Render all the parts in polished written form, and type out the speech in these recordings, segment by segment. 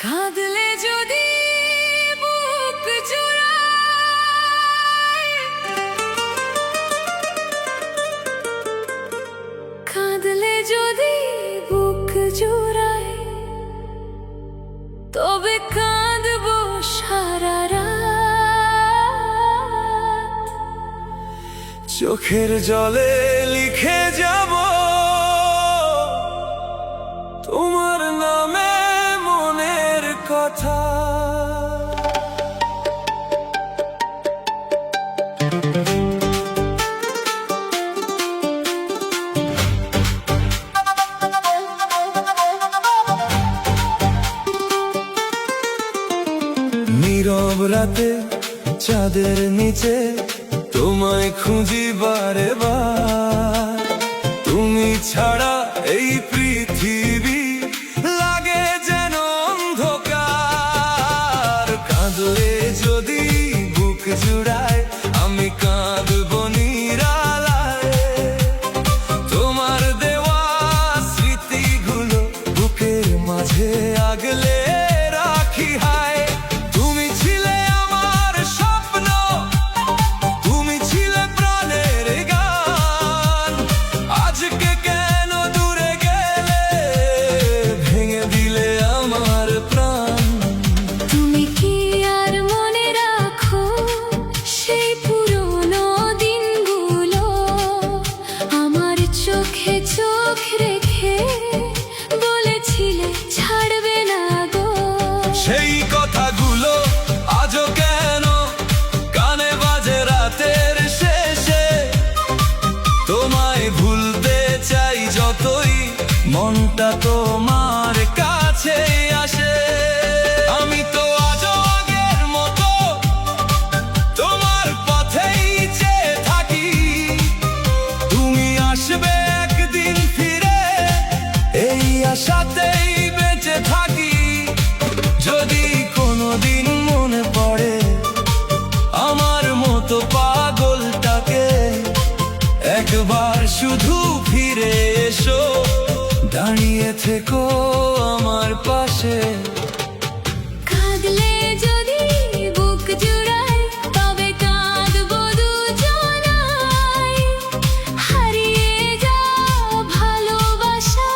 কাঁদলে যদি বুক জুড়ায়, কাঁদলে যদি বুক জুড়ায়, তবে কাঁদবো সারা রাত। চোখের জলে লিখে যাব তোমার নামে মনের কথা। নীরব রাতে চাঁদের নিচে তোমায় খুঁজি বারে বার। তুমি ছাড়া এই পৃথিবী লাগে যেন অন্ধকার। কাঁদলে যদি বুক জুড়ায়, আমি কাঁদবো নিরালায়। তোমার দেওয়া স্মৃতিগুলো বুকের মাঝে আগলে রাখি হায়। তুমি ছিলে আমার স্বপ্ন, তুমি ছিলে প্রাণের গান। আজকে কেন দূরে গেলে, ভেঙে দিলে আমার প্রাণ। তুমি কি আর মনে রাখো সেই পুরনো দিনগুলো? আমার চোখে চোখ রেখে বলেছিলে ছাড়বে না গো। সেই কথাগুলো আজও কেন কানে বাজে রাতের শেষে? তোমায় ভুলতে চাই যতই, মনটা তোমার কাছে আসে। আমি তো আজও আগের মতো তোমার পথেই চেয়ে থাকি। তুমি আসবে একদিন ফিরে, এই আশাতেই বেঁচে থাকি। যদি কোনোদিন মনে পড়ে আমার মতো পাগলটাকে, একবার শুধু ফিরে এসো, দাঁড়িয়ে থেকো আমার পাশে। কাঁদলে যদি বুক জুড়ায়, তবে কাঁদবো দুজনাই। হারিয়ে যাওয়া ভালোবাসা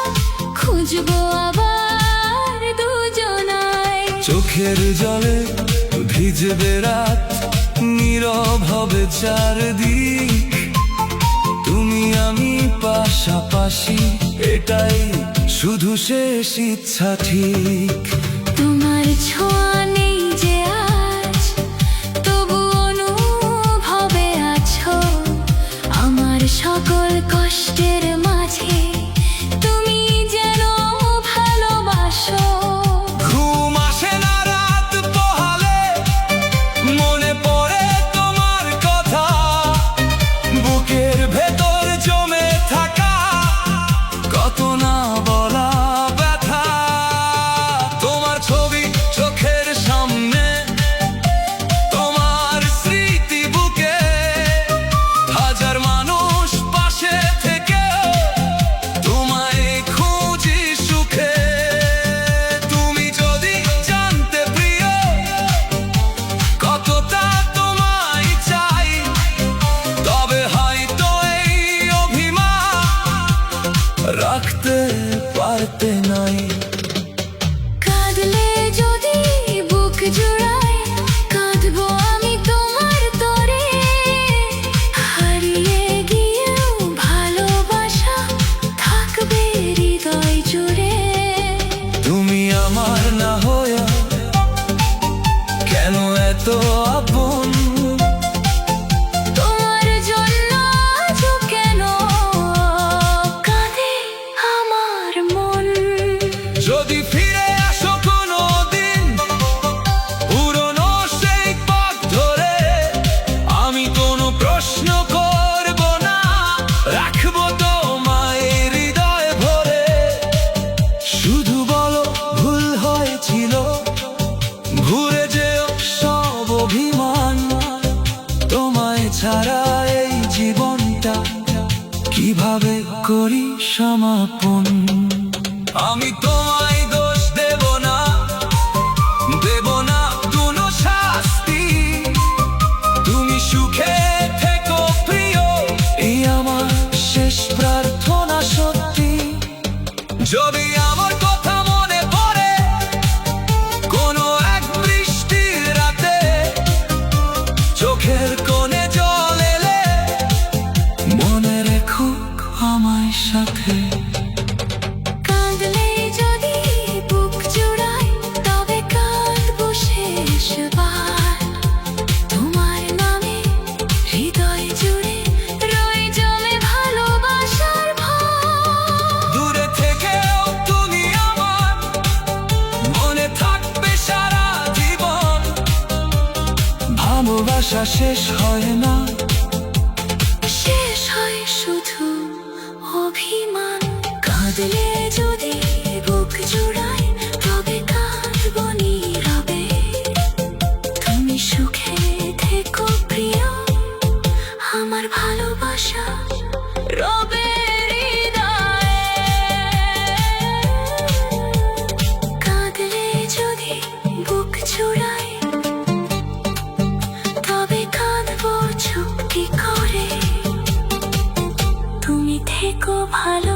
খুঁজবো আবার দুজনাই। চোখের জলে ভিজবে রাত, নীরব হবে চারদিক। তুমি আমি পাশাপাশি, এটাই শুধু শেষ ইচ্ছা ঠিক। তোমার ছোঁয়া নেই যে আজ, তবু অনুভবে আছো। আমার সকল কষ্টের মাঝে তুমি যেন ভালোবাসো। ঘুম আসে না রাত পোহালে, মনে পড়ে তোমার কথা। বুকের ভেতর জমে থাকা কত না বলা ব্যথা। তোমার ছবি চোখের সামনে, তোমার স্মৃতি বুকে। হাজার মানুষ পাশে থেকে তোমায় খুঁজি সুখে। তুমি যদি জানতে প্রিয় কতটা তোমায় চাই, তবে হয়তো এই অভিমান রাখতে পারতে নাই। কাঁদলে যদি বুক জুড়ায়, কাঁদবো আমি তোমার তরে। হারিয়ে গিয়েও ভালোবাসা থাকবে হৃদয় জুড়ে। তুমি আমার না হয়ে কেন এত আপন? তোমার জন্য আজও কেন কাঁদে আমার মন। যদি ফিরে আসো কোনোদিন পুরনো সেই পথ ধরে, আমি কোনো প্রশ্ন করব না, রাখবো তোমায় হৃদয় ভরে। শুধু বলো ভুল হয়েছিল, ভুলে যেও সব অভিমান। তোমায় ছাড়া এই জীবনটা কিভাবে করি সমাপন? আমি তোমায় দোষ দেব না, ভালোবাসা শেষ হয় না, শেষ হয় শুধু অভিমান। কাঁদলে যদি বুক জুড়ায় তবে কাঁদবো নীরবে। তুমি সুখে থেকো প্রিয়, আমার ভালোবাসা রবে হৃদয়ে। কাঁদলে যদি বুক জুড়ায় তবে কাঁদবো চুপটি করে। তুমি থেকো ভালো।